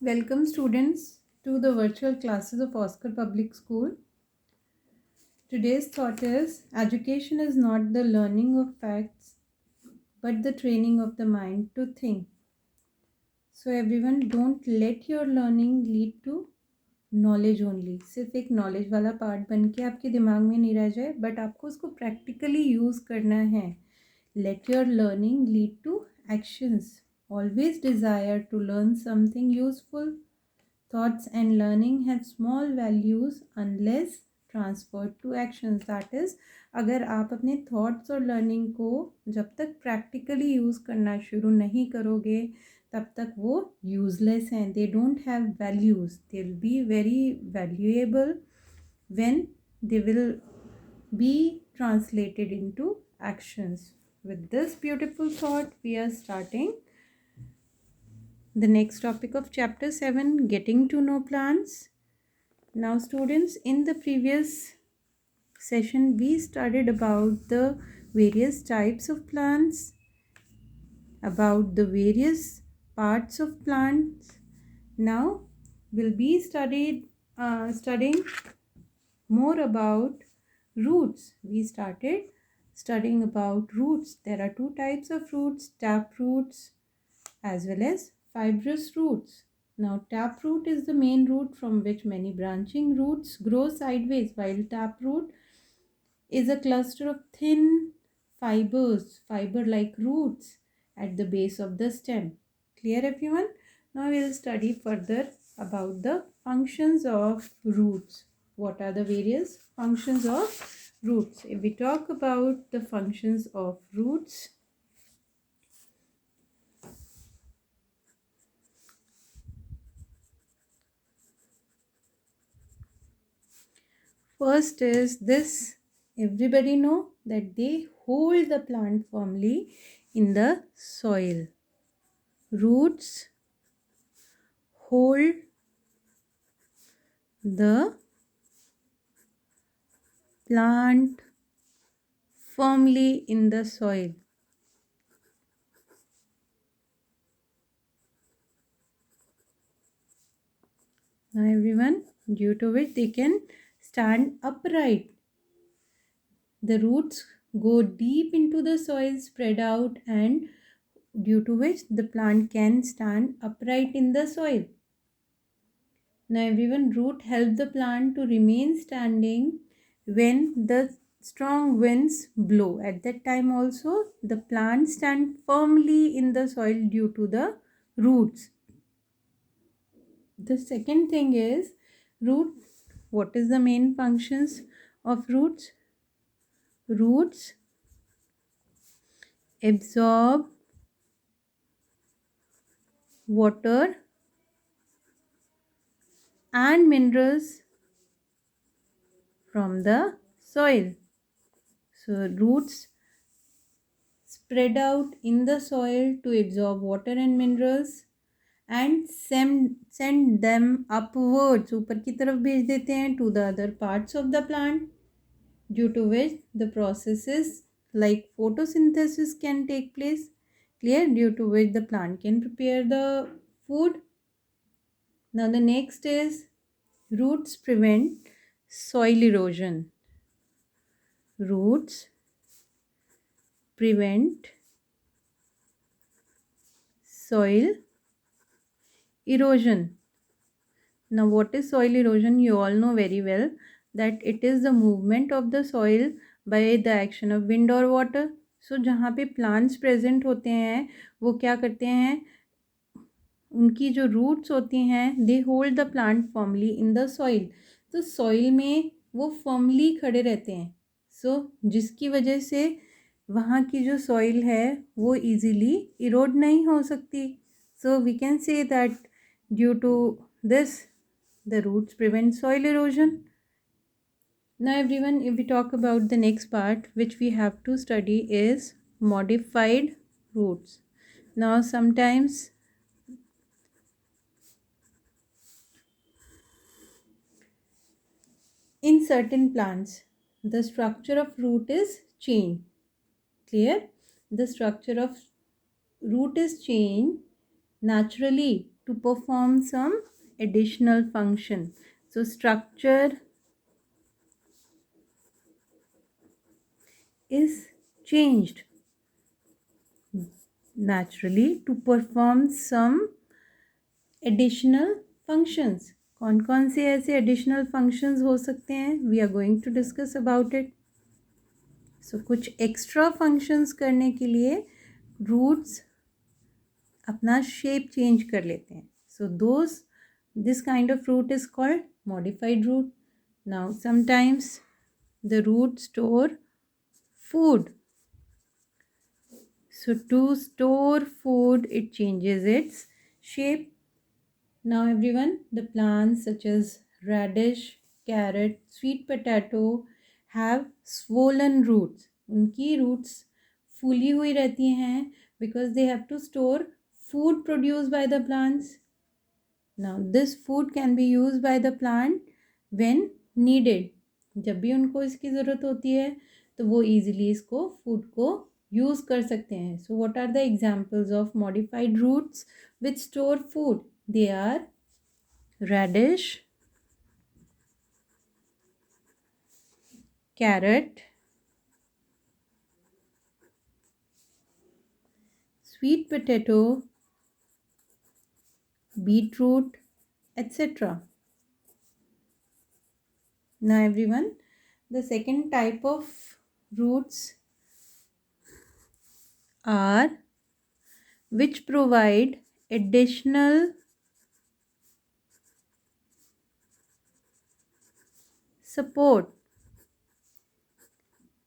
Welcome students to the virtual classes of Oscar Public School. Today's thought is education is not the learning of facts but the training of the mind to think. So everyone, don't let your learning lead to knowledge only, सिर्फ एक knowledge वाला part बन के आपके दिमाग में नहीं रह जाए, बट आपको उसको प्रैक्टिकली यूज़ करना है. Let your learning lead to actions. Always desire to learn something useful. Thoughts and learning have small values unless transferred to actions. That is, अगर आप अपने thoughts और learning को जब तक practically use करना शुरू नहीं करोगे तब तक वो useless हैं. They don't have values. They will be very valuable when they will be translated into actions. With this beautiful thought, we are starting the next topic of chapter 7, getting to know plants. Now students, in the previous session we studied about the various types of plants, about the various parts of plants. Now we'll be studying more about roots. We started studying about roots. There are two types of roots, tap roots as well as fibrous roots. Now taproot is the main root from which many branching roots grow sideways, while taproot is a cluster of thin fiber-like roots at the base of the stem. Clear everyone? Now we will study further about the functions of roots. What are the various functions of roots? If we talk about the functions of roots, first is this, everybody know that they hold the plant firmly in the soil. Roots hold the plant firmly in the soil. Now everyone, due to which they can stand upright. The roots go deep into the soil, spread out, and due to which the plant can stand upright in the soil. Now everyone, root help the plant to remain standing when the strong winds blow. At that time also the plant stand firmly in the soil due to the roots. The second thing is root. What is the main functions of roots? Roots absorb water and minerals from the soil. So roots spread out in the soil to absorb water and minerals and send them upwards, ऊपर की तरफ भेज देते हैं, to the other parts of the plant, due to which the processes like photosynthesis can take place. Clear? Due to which the plant can prepare the food. Now the next is roots prevent soil erosion. Roots prevent soil erosion. Now what is soil erosion? You all know very well that it is the movement of the soil by the action of wind or water. So जहाँ पे plants present होते हैं वो क्या करते हैं, उनकी जो रूट्स होती हैं they hold the plant firmly in the soil. तो सॉइल में वो फर्मली खड़े रहते हैं. जिसकी वजह से वहाँ की जो सॉइल है वो इजीली इरोड नहीं हो सकती. So we can say that due to this the roots prevent soil erosion. Now everyone, if we talk about the next part which we have to study is modified roots. Now sometimes in certain plants the structure of root is changed. Clear? The structure of root is changed naturally to perform some additional function. So structure is changed naturally to perform some additional functions. कौन कौन से ऐसे additional functions हो सकते हैं? We are going to discuss about it. So कुछ extra functions करने के लिए roots अपना shape change कर लेते हैं. So this kind of root is called modified root. Now sometimes the root store food. So to store food, it changes its shape. Now everyone, the plants such as radish, carrot, sweet potato have swollen roots. उनकी roots फूली हुई रहती हैं because they have to store food produced by the plants. Now this food can be used by the plant when needed. जब भी उनको इसकी ज़रूरत होती है तो वो easily इसको food को use कर सकते हैं. So what are the examples of modified roots which store food? They are radish, carrot, sweet potato, beetroot, etc. Now everyone, the second type of roots are which provide additional support.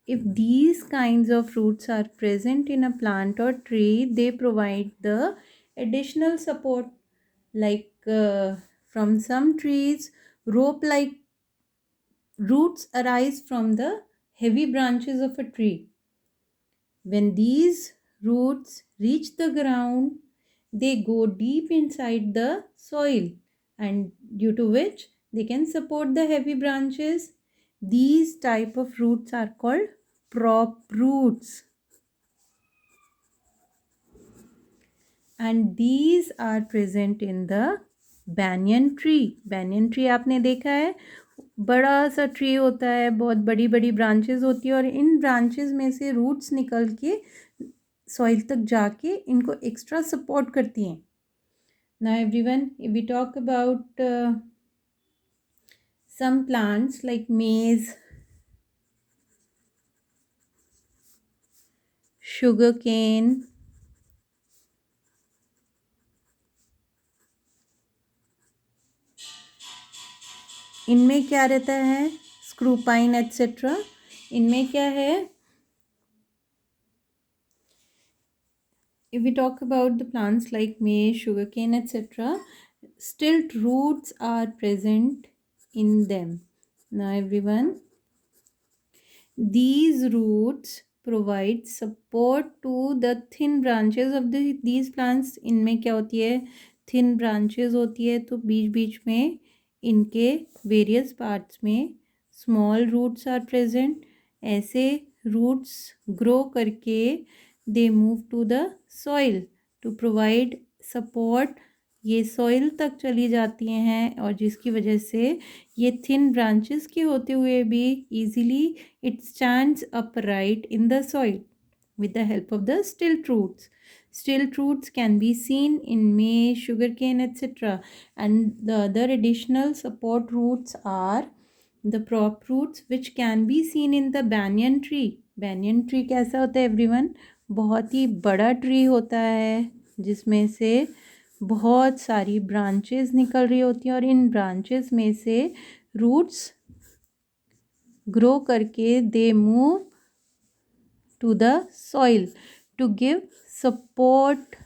If these kinds of roots are present in a plant or tree, they provide the additional support. Like from some trees, rope-like roots arise from the heavy branches of a tree. When these roots reach the ground, they go deep inside the soil, and due to which they can support the heavy branches. These type of roots are called prop roots, and these are present in the banyan tree. Banyan tree आपने देखा है, बड़ा सा tree होता है, बहुत बड़ी बड़ी ब्रांचेस होती है और इन ब्रांचेस में से रूट्स निकल के सॉइल तक जाके इनको एक्स्ट्रा सपोर्ट करती हैं. Now everyone, if we talk about some plants like maize, sugar cane, इनमें क्या रहता है? स्क्रूपाइन एट्सेट्रा. इनमें क्या है? If we talk about the plants like maize, sugarcane, etc., stilt roots are present in them. Now everyone, these roots provide support to the thin branches of these plants. इनमें क्या होती है? Thin branches होती है, तो बीच बीच में इनके various parts में small roots are present. ऐसे roots grow करके they move to the soil to provide support. ये soil तक चली जाती हैं और जिसकी वजह से ये thin branches के होते हुए भी easily it stands upright in the soil with the help of the stilt roots. Stilt roots can be seen in maize, sugarcane, etc. And the other additional support roots are the prop roots which can be seen in the banyan tree. Banyan tree कैसा होता है everyone? बहुत ही बड़ा tree होता है जिसमें से बहुत सारी ब्रांचेस निकल रही होती हैं और इन ब्रांचेस में से रूट्स ग्रो करके they move to the soil to give support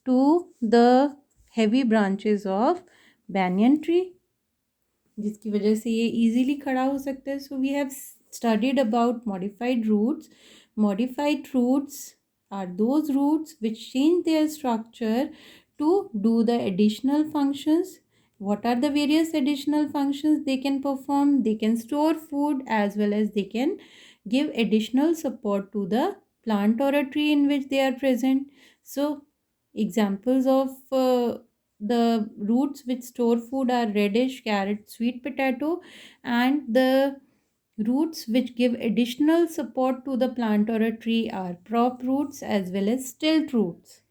to the heavy branches of banyan tree, जिसकी वजह से ये इजीली खड़ा हो सकता है. So we have studied about modified roots. Modified roots are those roots which change their structure to do the additional functions. What are the various additional functions they can perform? They can store food as well as they can give additional support to the plant or a tree in which they are present. So examples of The roots which store food are radish, carrot, sweet potato, and the roots which give additional support to the plant or a tree are prop roots as well as stilt roots.